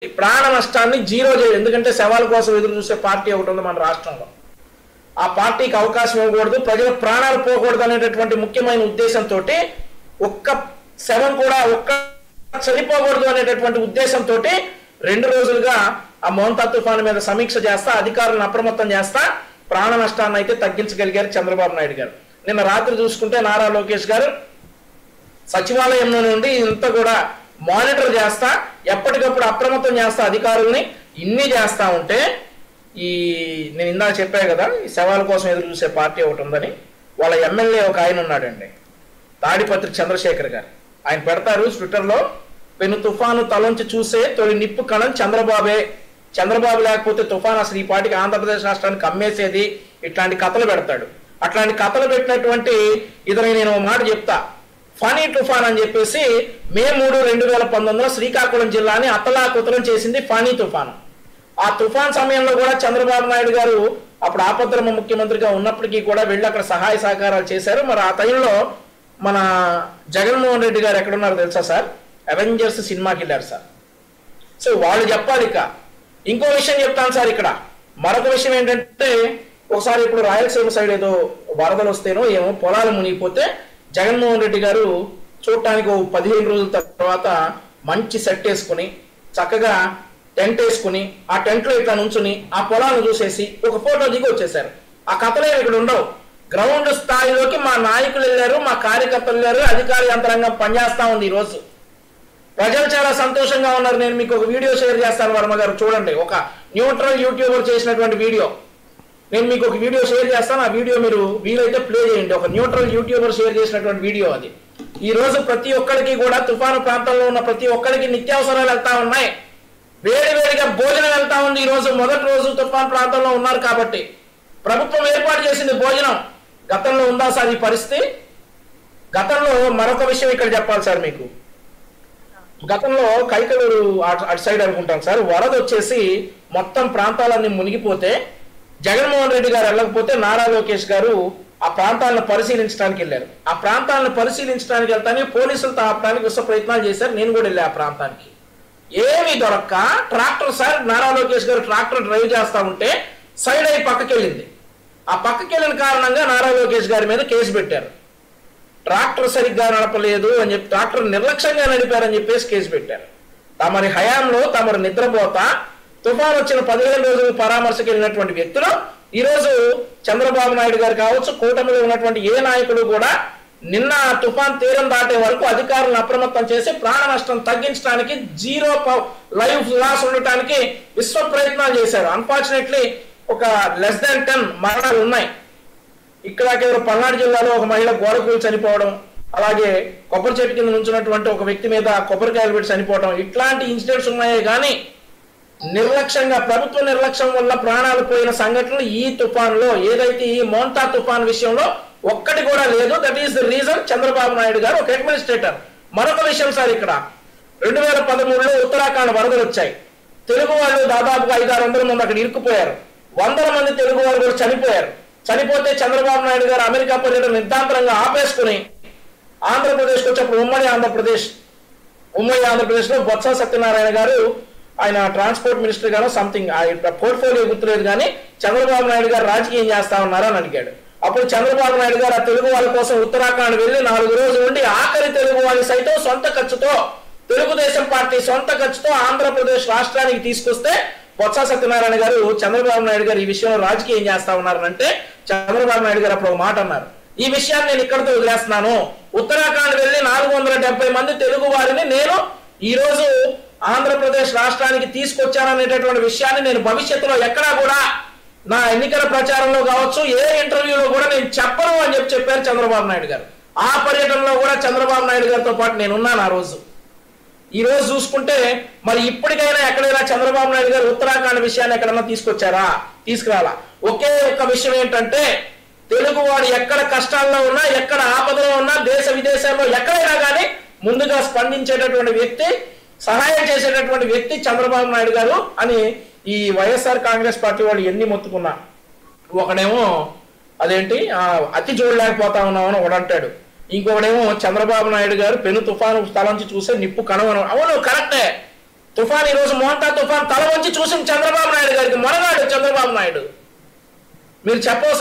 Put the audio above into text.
ప్రాణ నష్టాన్ని జీరో చేయాలి. ఎందుకంటే శవాల కోసం ఎదురు చూసే పార్టీ ఒకటి ఉంది మన రాష్ట్రంలో. ఆ పార్టీకి అవకాశం ఇవ్వకూడదు, ప్రజల ప్రాణాలు పోకూడదు అనేటటువంటి ముఖ్యమైన ఉద్దేశంతో ఒక్క శవం కూడా ఒక్క చనిపోకూడదు అనేటటువంటి ఉద్దేశంతో 2 రోజులుగా ఆ మోంతా తుఫాను మీద సమీక్ష చేస్తా, అధికారులను అప్రమత్తం చేస్తా ప్రాణ నష్టాన్ని అయితే తగ్గించగలిగారు చంద్రబాబు నాయుడు గారు. నిన్న రాత్రి చూసుకుంటే నారా లోకేష్ గారు సచివాలయంలో నుండి ఇంత కూడా మానిటర్ చేస్తా, ఎప్పటికప్పుడు అప్రమత్తం చేస్తా అధికారుల్ని. ఇన్ని చేస్తా ఉంటే నేను ఇందాక చెప్పాను కదా, ఈ శవాల కోసం ఎదురు చూసే పార్టీ ఒకటి ఉందని, వాళ్ళ ఎమ్మెల్యే ఒక ఆయన ఉన్నాడండి, తాడిపత్రి చంద్రశేఖర్ గారు. ఆయన పెడతారు ట్విట్టర్లో, పెను తుఫాను తలంచి చూసే తొలి నిప్పు కణం చంద్రబాబే, చంద్రబాబు లేకపోతే తుఫాను అసలు ఈ పార్టీకి ఆంధ్రప్రదేశ్ రాష్ట్రానికి అమ్మేసేది, ఇట్లాంటి కథలు పెడతాడు. అట్లాంటి కథలు పెట్టినటువంటి ఇతని నేను మాట చెప్తా, ఫనీ తుఫాన్ అని చెప్పేసి మే 3, 2019 శ్రీకాకుళం జిల్లాని అతలాకుతలం చేసింది ఫనీ తుఫాను. ఆ తుఫాన్ సమయంలో కూడా చంద్రబాబు నాయుడు గారు అప్పుడు ఆపద్ధర్మ ముఖ్యమంత్రిగా ఉన్నప్పటికీ కూడా వెళ్ళి అక్కడ సహాయ సహకారాలు చేశారు. మరి ఆ టైంలో మన జగన్మోహన్ రెడ్డి గారు ఎక్కడున్నారో తెలుసా సార్? అవెంజర్స్ సినిమాకి వెళ్ళారు సార్. సో వాళ్ళు చెప్పాలి. ఇక ఇంకో విషయం చెప్తాను సార్. ఇక్కడ మరొక విషయం ఏంటంటే, ఒకసారి ఇప్పుడు రాయలసీమ సైడ్ ఏదో వరదలు వస్తేనో ఏమో పొలాలు మునిగిపోతే జగన్మోహన్ రెడ్డి గారు చూడటానికి 15 రోజుల తర్వాత మంచి సెట్ వేసుకుని చక్కగా టెంట్ వేసుకుని ఆ టెంట్లో ఇట్లా నుంచుని ఆ పొలాలను చూసేసి ఒక ఫోటో దిగి వచ్చేసారు. ఆ కథలే ఇక్కడ ఉండవు. గ్రౌండ్ స్థాయిలోకి మా నాయకులు వెళ్ళారు, మా కార్యకర్తలు వెళ్ళారు, అధికార యంత్రాంగం పనిచేస్తా ఉంది. ఈరోజు ప్రజలు చాలా సంతోషంగా ఉన్నారు. నేను మీకు ఒక వీడియో షేర్ చేస్తాను వర్మ గారు, చూడండి. ఒక న్యూట్రల్ యూట్యూబర్ చేసినటువంటి వీడియో నేను మీకు ఒక వీడియో షేర్ చేస్తాను. ఆ వీడియో మీరు వీలైతే ప్లే చేయండి. ఒక న్యూట్రల్ యూట్యూబర్ షేర్ చేసినటువంటి వీడియో అది. ఈ రోజు ప్రతి ఒక్కరికి కూడా తుఫాను ప్రాంతంలో ఉన్న ప్రతి ఒక్కరికి నిత్యావసరాలు వెళ్తా ఉన్నాయి, వేడివేడిగా భోజనం వెళ్తా ఉంది. ఈ రోజు మొదటి రోజు తుఫాను ప్రాంతంలో ఉన్నారు కాబట్టి ప్రభుత్వం ఏర్పాటు చేసింది భోజనం. గతంలో ఉందా సార్ ఈ పరిస్థితి? గతంలో మరొక విషయం ఇక్కడ చెప్పాలి సార్ మీకు. గతంలో కైకలూరు అటు సైడ్ అనుకుంటాం సార్, వరద వచ్చేసి మొత్తం ప్రాంతాలన్నీ మునిగిపోతే జగన్మోహన్ రెడ్డి గారు వెళ్ళకపోతే నారా లోకేష్ గారు ఆ ప్రాంతాలను పరిశీలించడానికి వెళ్ళారు. ఆ ప్రాంతాలను పరిశీలించడానికి వెళ్తానే పోలీసులతో ఆపడానికి విశ్వ ప్రయత్నాలు చేశారు. నేను కూడా వెళ్ళా ఆ ప్రాంతానికి. ఏమీ దొరక్క ట్రాక్టర్ సార్, నారా లోకేష్ గారు ట్రాక్టర్ డ్రైవ్ చేస్తా ఉంటే సైడ్ అయి పక్కకి వెళ్ళింది. ఆ పక్కకి వెళ్ళిన కారణంగా నారా లోకేష్ గారి మీద కేసు పెట్టారు. ట్రాక్టర్ సరిగ్గా నడపలేదు అని చెప్పి, ట్రాక్టర్ నిర్లక్ష్యంగా నడిపారని చెప్పేసి కేసు పెట్టారు. తమరి హయాంలో తమరు నిద్రపోతా తుఫాను వచ్చిన 15 రోజులు పరామర్శకు వెళ్ళినటువంటి వ్యక్తులు ఈరోజు చంద్రబాబు నాయుడు గారు కావచ్చు, కూటమిలో ఉన్నటువంటి ఏ నాయకుడు కూడా నిన్న తుఫాన్ తీరం దాటే వరకు అధికారులను అప్రమత్తం చేసి ప్రాణ నష్టం తగ్గించడానికి, జీరో లైఫ్ లాస్ ఉండటానికి విశ్వ ప్రయత్నాలు చేశారు. అన్ఫార్చునేట్లీ ఒక లెస్ దాన్ 10 మరణాలు ఉన్నాయి. ఇక్కడ పల్నాడు జిల్లాలో ఒక మహిళ గోడ కూలి చనిపోవడం, అలాగే కొబ్బరి చెట్టు కింద నుంచున్నటువంటి ఒక వ్యక్తి మీద కొబ్బరికాయలు పెట్టి చనిపోవడం, ఇట్లాంటి ఇన్సిడెంట్స్ ఉన్నాయే కానీ నిర్లక్ష్యంగా ప్రభుత్వ నిర్లక్ష్యం వల్ల ప్రాణాలు పోయిన సంఘటనలు ఈ తుఫాన్లో, ఏదైతే ఈ మోంతా తుఫాన్ విషయంలో ఒక్కటి కూడా లేదు. That is the reason Chandrababu Naidu గారు ఒక అడ్మినిస్ట్రేటర్. మరొక విషయం సార్, ఇక్కడ 2013లో ఉత్తరాఖండ్ వరదలు వచ్చాయి. తెలుగు వాళ్ళు దాదాపుగా 500-600 మంది అక్కడ ఇరుక్కుపోయారు. 100 మంది తెలుగు వాళ్ళు కూడా చనిపోయారు. చనిపోతే చంద్రబాబు నాయుడు గారు అమెరికా పర్యటన నిర్ధాంతరంగా ఆపేసుకుని ఆంధ్రప్రదేశ్కి వచ్చేప్పుడు ఉమ్మడి ఆంధ్రప్రదేశ్లో బొత్స సత్యనారాయణ గారు, ఆయన ట్రాన్స్పోర్ట్ మినిస్టర్ గాను సంథింగ్ పోర్ట్ఫోలియో గుర్తులేదు కానీ చంద్రబాబు నాయుడు గారు రాజకీయం చేస్తా ఉన్నారని అడిగాడు. అప్పుడు చంద్రబాబు నాయుడు గారు ఆ తెలుగు వాళ్ళ కోసం ఉత్తరాఖండ్ వెళ్ళి 4 రోజులు ఉండి ఆఖరి తెలుగు వాళ్ళు సైతం సొంత ఖర్చుతో, తెలుగుదేశం పార్టీ సొంత ఖర్చుతో ఆంధ్రప్రదేశ్ రాష్ట్రానికి తీసుకొస్తే బొత్స సత్యనారాయణ గారు చంద్రబాబు నాయుడు గారు ఈ విషయంలో రాజకీయం చేస్తా ఉన్నారనంటే చంద్రబాబు నాయుడు గారు అప్పుడు ఒక మాట అన్నారు, ఈ విషయాన్ని నేను ఇక్కడితో వదిలేస్తున్నాను. ఉత్తరాఖండ్ వెళ్ళి 470 మంది తెలుగు వారిని నేను ఈ రోజు ఆంధ్రప్రదేశ్ రాష్ట్రానికి తీసుకొచ్చాననేటటువంటి విషయాన్ని నేను భవిష్యత్తులో ఎక్కడా కూడా నా ఎన్నికల ప్రచారంలో కావచ్చు, ఏ ఇంటర్వ్యూలో కూడా నేను చెప్పను అని చెప్పారు చంద్రబాబు నాయుడు గారు. ఆ పర్యటనలో కూడా చంద్రబాబు నాయుడు గారితో పాటు నేను ఉన్నాను ఆ రోజు. ఈ రోజు చూసుకుంటే మరి ఇప్పటికైనా ఎక్కడైనా చంద్రబాబు నాయుడు గారు ఉత్తరాఖండ్ విషయాన్ని ఎక్కడన్నా తీసుకురాలా. ఒకే ఒక్క విషయం ఏంటంటే, తెలుగు వాడు ఎక్కడ కష్టాల్లో ఉన్నా, ఎక్కడ ఆపదలో ఉన్నా, దేశ విదేశాల్లో ఎక్కడైనా కానీ ముందుగా స్పందించేటటువంటి వ్యక్తి, సహాయం చేసేటటువంటి వ్యక్తి చంద్రబాబు నాయుడు గారు అని ఈ వైఎస్ఆర్ కాంగ్రెస్ పార్టీ వాళ్ళు ఎన్ని మొత్తుకున్నా. ఒకడేమో అదేంటి అతి చూడలేకపోతా ఉన్నామని ఒకడంటాడు, ఇంకొకడేమో చంద్రబాబు నాయుడు గారు పెను తుఫాను స్థలంచి చూసే నిప్పు కణం. అవును, కరెక్టే. తుఫాన్ ఈరోజు మోంతా తుఫాన్ తల వంచి చూసిన చంద్రబాబు నాయుడు గారికి మొనగాడు చంద్రబాబు నాయుడు. మీరు చెప్పవలసిన